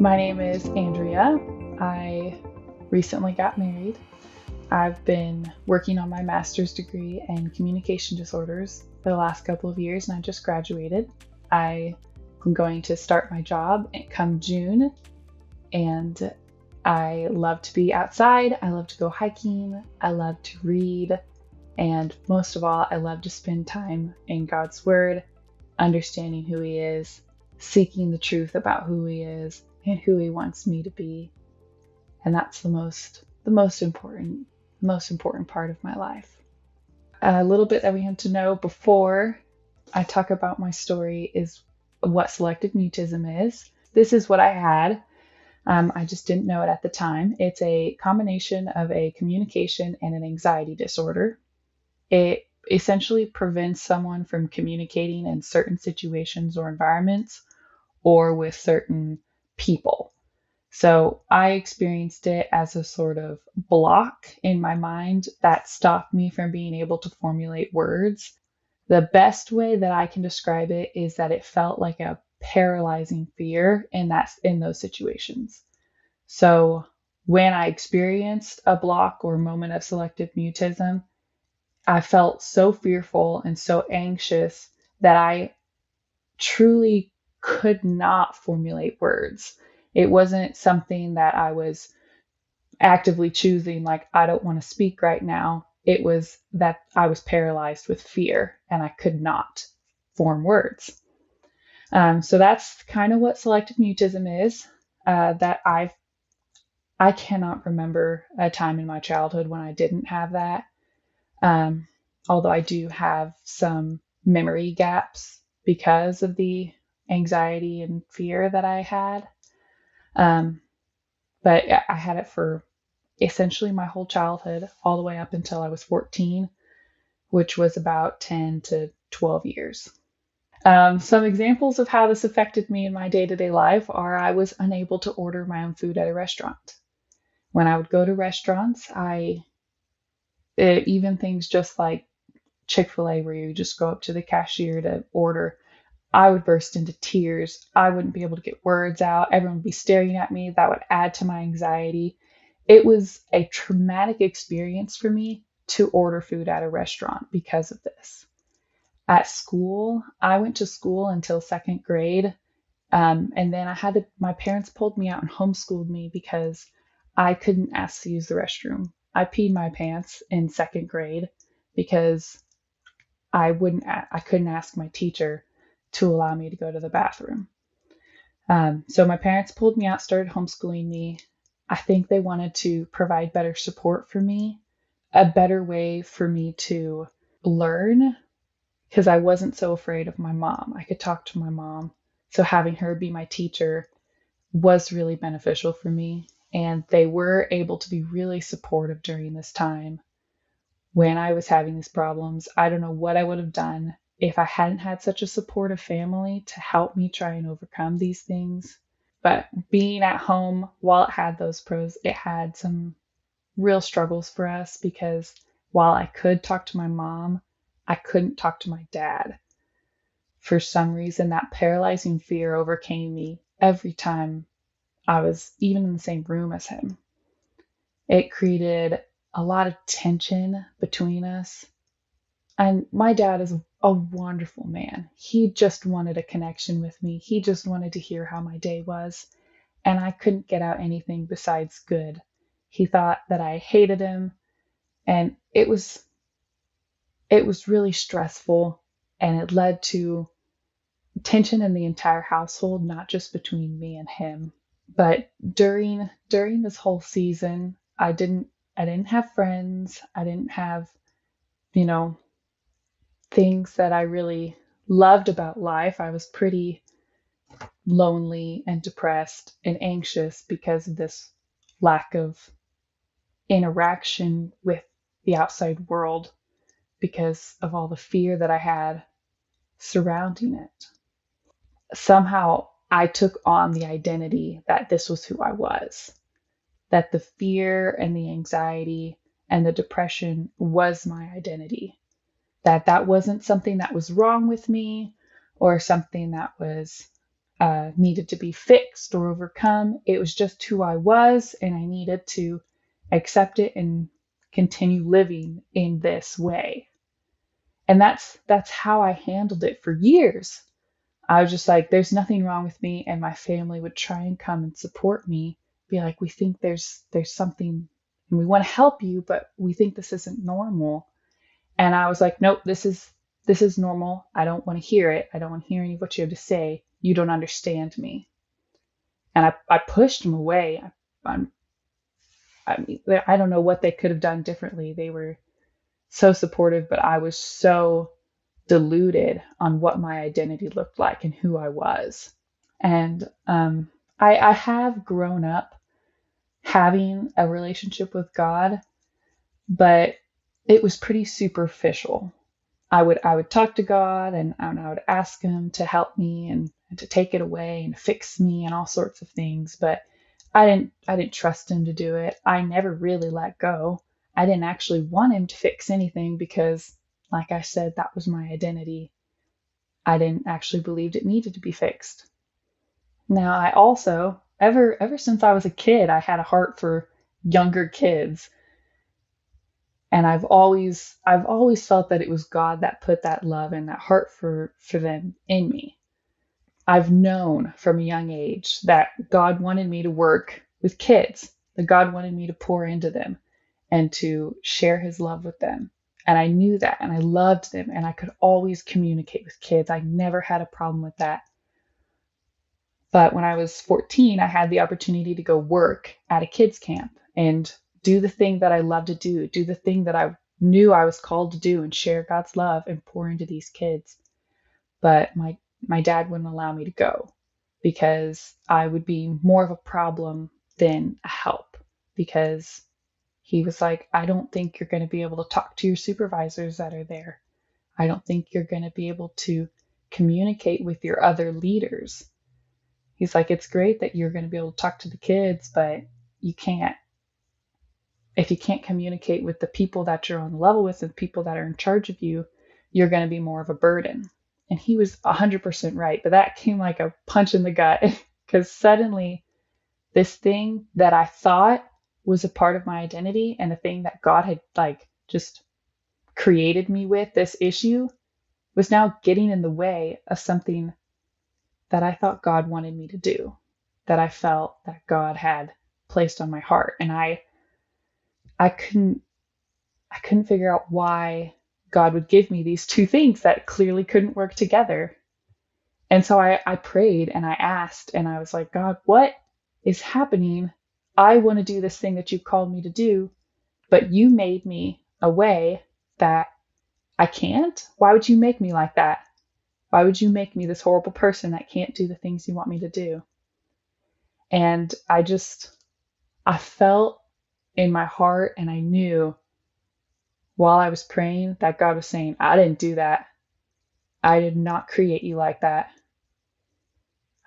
My name is Andrea. I recently got married. I've been working on my master's degree in communication disorders for the last couple of years, and I just graduated. I am going to start my job come June, and I love to be outside. I love to go hiking. I love to read. And most of all, I love to spend time in God's Word, understanding who He is, seeking the truth about who He is and who He wants me to be. And that's the most important part of my life. A little bit that we have to know before I talk about my story is what selective mutism is. This is what I had. I just didn't know it at the time. It's a combination of a communication and an anxiety disorder. It essentially prevents someone from communicating in certain situations or environments or with certain people. So I experienced it as a sort of block in my mind that stopped me from being able to formulate words. The best way that I can describe it is that it felt like a paralyzing fear, and that's in those situations. So when I experienced a block or moment of selective mutism, I felt so fearful and so anxious that I truly could not formulate words. It wasn't something that I was actively choosing, like, I don't want to speak right now. It was that I was paralyzed with fear and I could not form words. So that's kind of what selective mutism is. That I cannot remember a time in my childhood when I didn't have that. Um, Although I do have some memory gaps because of the anxiety and fear that I had. Um, but I had it for essentially my whole childhood, all the way up until I was 14, which was about 10 to 12 years. Some examples of how this affected me in my day to day life are I was unable to order my own food at a restaurant. When I would go to restaurants, even things just like Chick-fil-A, where you just go up to the cashier to order, I would burst into tears. I wouldn't be able to get words out. Everyone would be staring at me. That would add to my anxiety. It was a traumatic experience for me to order food at a restaurant because of this. At school, I went to school until second grade. And then my parents pulled me out and homeschooled me because I couldn't ask to use the restroom. I peed my pants in second grade because I couldn't ask my teacher to allow me to go to the bathroom. So my parents pulled me out, started homeschooling me. I think they wanted to provide better support for me, a better way for me to learn, because I wasn't so afraid of my mom. I could talk to my mom. So having her be my teacher was really beneficial for me. And they were able to be really supportive during this time when I was having these problems. I don't know what I would have done if I hadn't had such a supportive family to help me try and overcome these things. But being at home, while it had those pros, it had some real struggles for us because while I could talk to my mom, I couldn't talk to my dad. For some reason, that paralyzing fear overcame me every time I was even in the same room as him. It created a lot of tension between us. And my dad is a wonderful man. He just wanted a connection with me. He just wanted to hear how my day was. And I couldn't get out anything besides good. He thought that I hated him. And it was really stressful. And it led to tension in the entire household, not just between me and him. But during this whole season, I didn't have friends. I didn't have, you know, things that I really loved about life. I was pretty lonely and depressed and anxious because of this lack of interaction with the outside world, because of all the fear that I had surrounding it. Somehow I took on the identity that this was who I was, that the fear and the anxiety and the depression was my identity, that wasn't something that was wrong with me or something that was needed to be fixed or overcome. It was just who I was, and I needed to accept it and continue living in this way. And that's how I handled it for years. I was just like, there's nothing wrong with me, and my family would try and come and support me, be like, we think there's something, and we want to help you, but we think this isn't normal. And I was like, nope, this is normal. I don't want to hear it. I don't want to hear any of what you have to say. You don't understand me. And I pushed them away. I mean, I don't know what they could have done differently. They were so supportive, but I was so deluded on what my identity looked like and who I was. And I have grown up having a relationship with God, but it was pretty superficial. I would talk to God, and I would ask him to help me and to take it away and fix me and all sorts of things, but I didn't trust him to do it. I never really let go. I didn't actually want him to fix anything because, like I said, that was my identity. I didn't actually believe it needed to be fixed. Now, I also, ever since I was a kid, I had a heart for younger kids. And I've always felt that it was God that put that love and that heart for them in me. I've known from a young age that God wanted me to work with kids, that God wanted me to pour into them and to share his love with them. And I knew that, and I loved them, and I could always communicate with kids. I never had a problem with that. But when I was 14, I had the opportunity to go work at a kids camp and do the thing that I love to do the thing that I knew I was called to do, and share God's love and pour into these kids. But my dad wouldn't allow me to go because I would be more of a problem than a help, because he was like, I don't think you're going to be able to talk to your supervisors that are there. I don't think you're going to be able to communicate with your other leaders. He's like, it's great that you're going to be able to talk to the kids, but you can't, if you can't communicate with the people that you're on the level with and people that are in charge of you, you're going to be more of a burden. And he was 100% right. But that came like a punch in the gut because suddenly this thing that I thought was a part of my identity and a thing that God had like just created me with, this issue, was now getting in the way of something that I thought God wanted me to do, that I felt that God had placed on my heart. And I couldn't figure out why God would give me these two things that clearly couldn't work together. And so I prayed and I asked, and I was like, God, what is happening? I want to do this thing that you called me to do, but you made me a way that I can't. Why would you make me like that? Why would you make me this horrible person that can't do the things you want me to do? And I felt in my heart, and I knew while I was praying that God was saying, I didn't do that. I did not create you like that.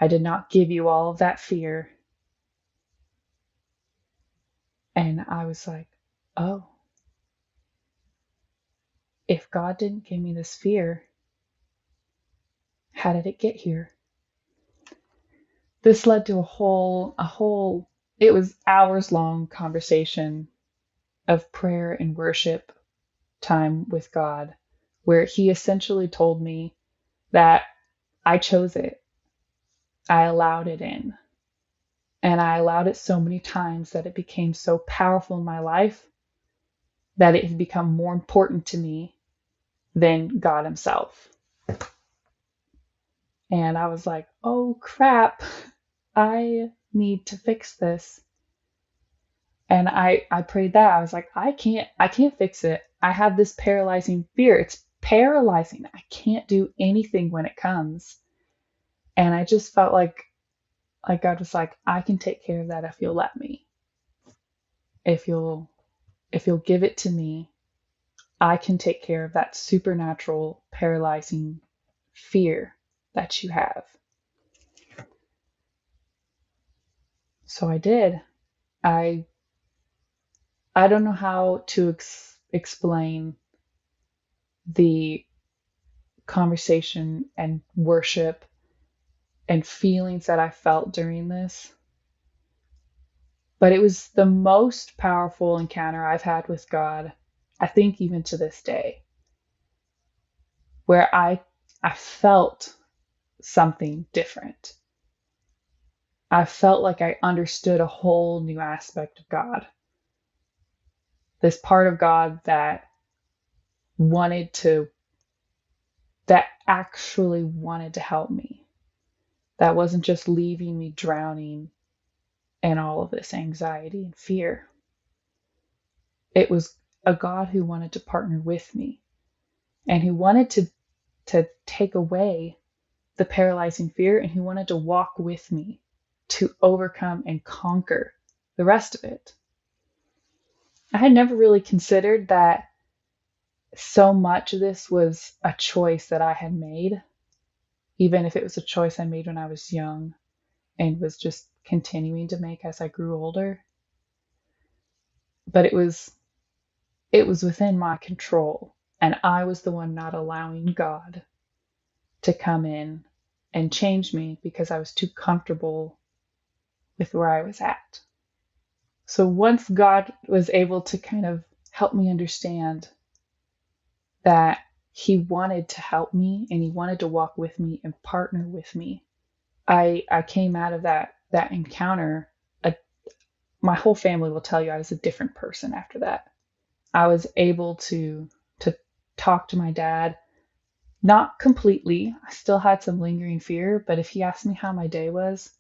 I did not give you all of that fear. And I was like, oh, if God didn't give me this fear, how did it get here? This led to it was hours long conversation of prayer and worship time with God, where he essentially told me that I chose it. I allowed it in. And I allowed it so many times that it became so powerful in my life that it had become more important to me than God himself. And I was like, oh crap, I need to fix this. And I prayed that. I was like, I can't fix it. I have this paralyzing fear. It's paralyzing. I can't do anything when it comes. And I just felt like God was like, I can take care of that if you'll let me. If you'll give it to me, I can take care of that supernatural paralyzing fear that you have. So I did. I I don't know how to explain the conversation and worship and feelings that I felt during this. But it was the most powerful encounter I've had with God, I think even to this day, where I felt something different. I felt like I understood a whole new aspect of God. This part of God wanted to, that actually wanted to help me. That wasn't just leaving me drowning in all of this anxiety and fear. It was a God who wanted to partner with me and who wanted to take away the paralyzing fear, and who wanted to walk with me to overcome and conquer the rest of it. I had never really considered that so much of this was a choice that I had made, even if it was a choice I made when I was young and was just continuing to make as I grew older. But it was within my control, and I was the one not allowing God to come in and change me because I was too comfortable with where I was at. So once God was able to kind of help me understand that He wanted to help me and He wanted to walk with me and partner with me, I came out of that encounter. My whole family will tell you I was a different person after that. I was able to talk to my dad. Not completely. I still had some lingering fear, but if he asked me how my day was,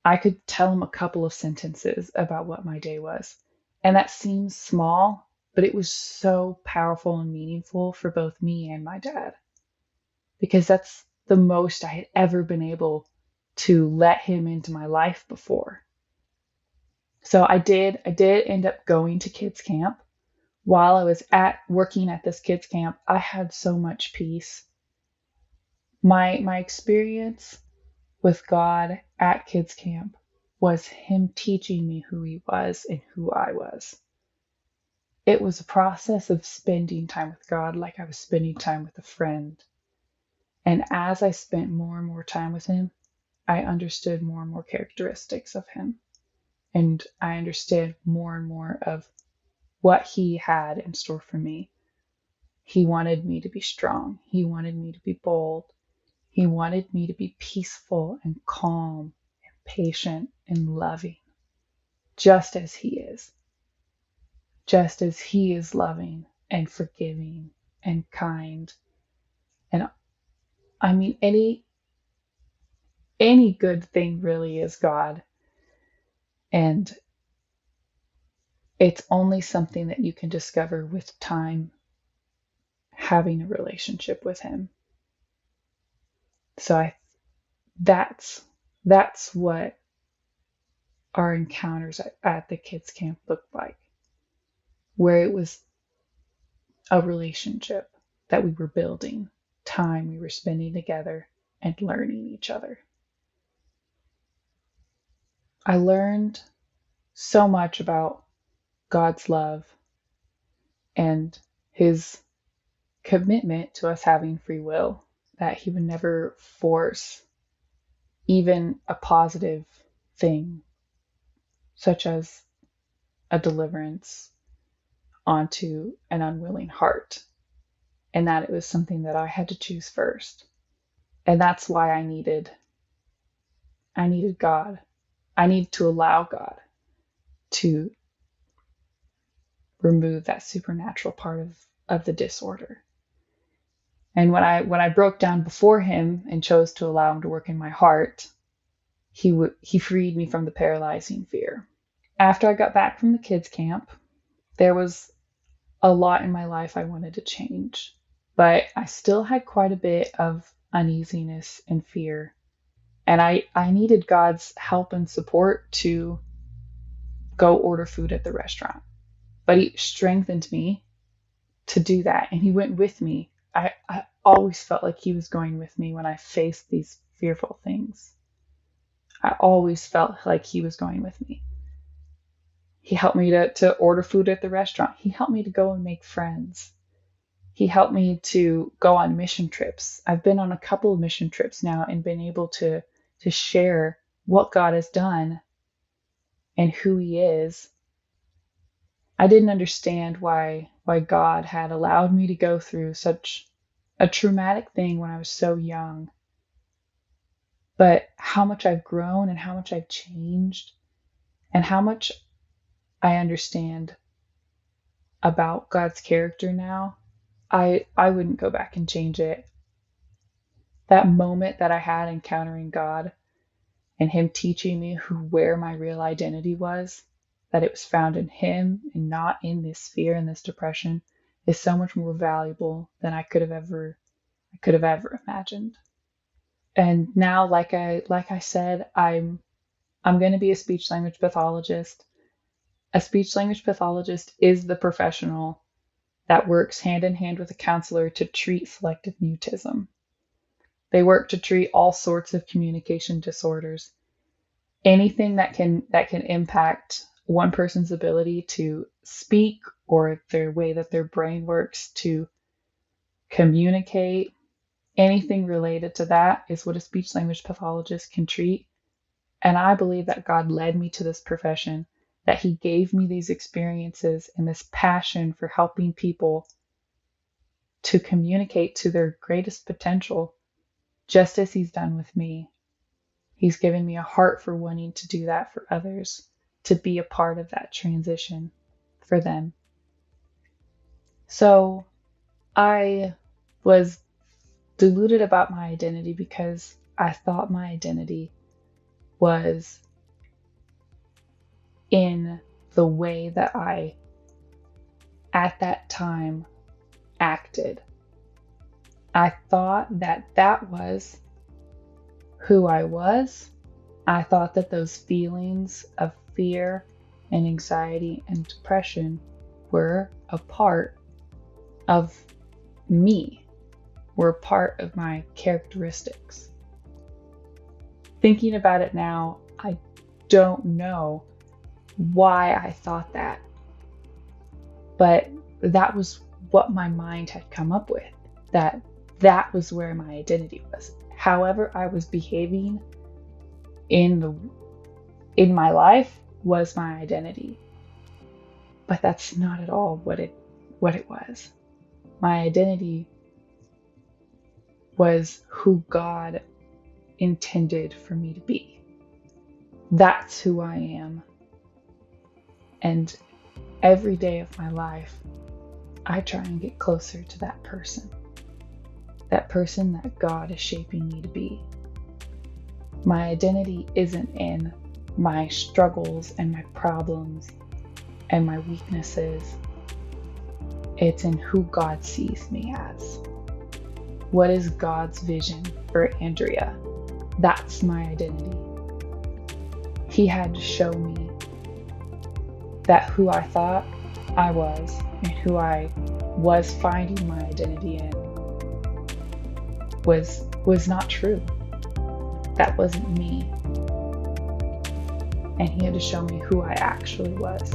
I could tell him a couple of sentences about what my day was. And that seems small, but it was so powerful and meaningful for both me and my dad, because that's the most I had ever been able to let him into my life before. So I did end up going to kids camp. While I was working at this kids camp, I had so much peace. My experience with God at kids camp was Him teaching me who He was and who I was. It was a process of spending time with God like I was spending time with a friend. And as I spent more and more time with Him, I understood more and more characteristics of Him. And I understood more and more of what He had in store for me. He wanted me to be strong. He wanted me to be bold. He wanted me to be peaceful and calm and patient and loving, just as He is. Just as He is loving and forgiving and kind. And I mean, any good thing really is God. And it's only something that you can discover with time, having a relationship with Him. So that's what our encounters at the kids camp looked like, where it was a relationship that we were building, time we were spending together, and learning each other. I learned so much about God's love and His commitment to us having free will, that He would never force even a positive thing, such as a deliverance, onto an unwilling heart, and that it was something that I had to choose first. And that's why I needed God. I needed to allow God to remove that supernatural part of the disorder. And when I broke down before Him and chose to allow Him to work in my heart, He freed me from the paralyzing fear. After I got back from the kids camp, there was a lot in my life I wanted to change, but I still had quite a bit of uneasiness and fear. And I needed God's help and support to go order food at the restaurant. But He strengthened me to do that, and He went with me. I always felt like He was going with me when I faced these fearful things. I always felt like He was going with me. He helped me to order food at the restaurant. He helped me to go and make friends. He helped me to go on mission trips. I've been on a couple of mission trips now and been able to share what God has done and who He is. I didn't understand why God had allowed me to go through such a traumatic thing when I was so young. But how much I've grown and how much I've changed and how much I understand about God's character now, I wouldn't go back and change it. That moment that I had encountering God and Him teaching me where my real identity was, that it was found in Him and not in this fear and this depression, is so much more valuable than I could have ever imagined. And now, like I said, I'm going to be a speech language pathologist. A speech language pathologist is the professional that works hand in hand with a counselor to treat selective mutism. They work to treat all sorts of communication disorders. Anything that can impact one person's ability to speak or their way that their brain works to communicate, anything related to that is what a speech language pathologist can treat. And I believe that God led me to this profession, that He gave me these experiences and this passion for helping people to communicate to their greatest potential, just as He's done with me. He's given me a heart for wanting to do that for others, to be a part of that transition for them. So I was deluded about my identity because I thought my identity was in the way that I, at that time, acted. I thought that was who I was. I thought that those feelings of fear and anxiety and depression were a part of me, were a part of my characteristics. Thinking about it now, I don't know why I thought that, but that was what my mind had come up with, that was where my identity was. However I was behaving in my life was my identity. But that's not at all what it was. My identity was who God intended for me to be. That's who I am. And every day of my life, I try and get closer to that person that God is shaping me to be. My identity isn't in my struggles and my problems and my weaknesses. It's in who God sees me as. What is God's vision for Andrea? That's my identity. He had to show me that who I thought I was and who I was finding my identity in was not true. That wasn't me. And He had to show me who I actually was.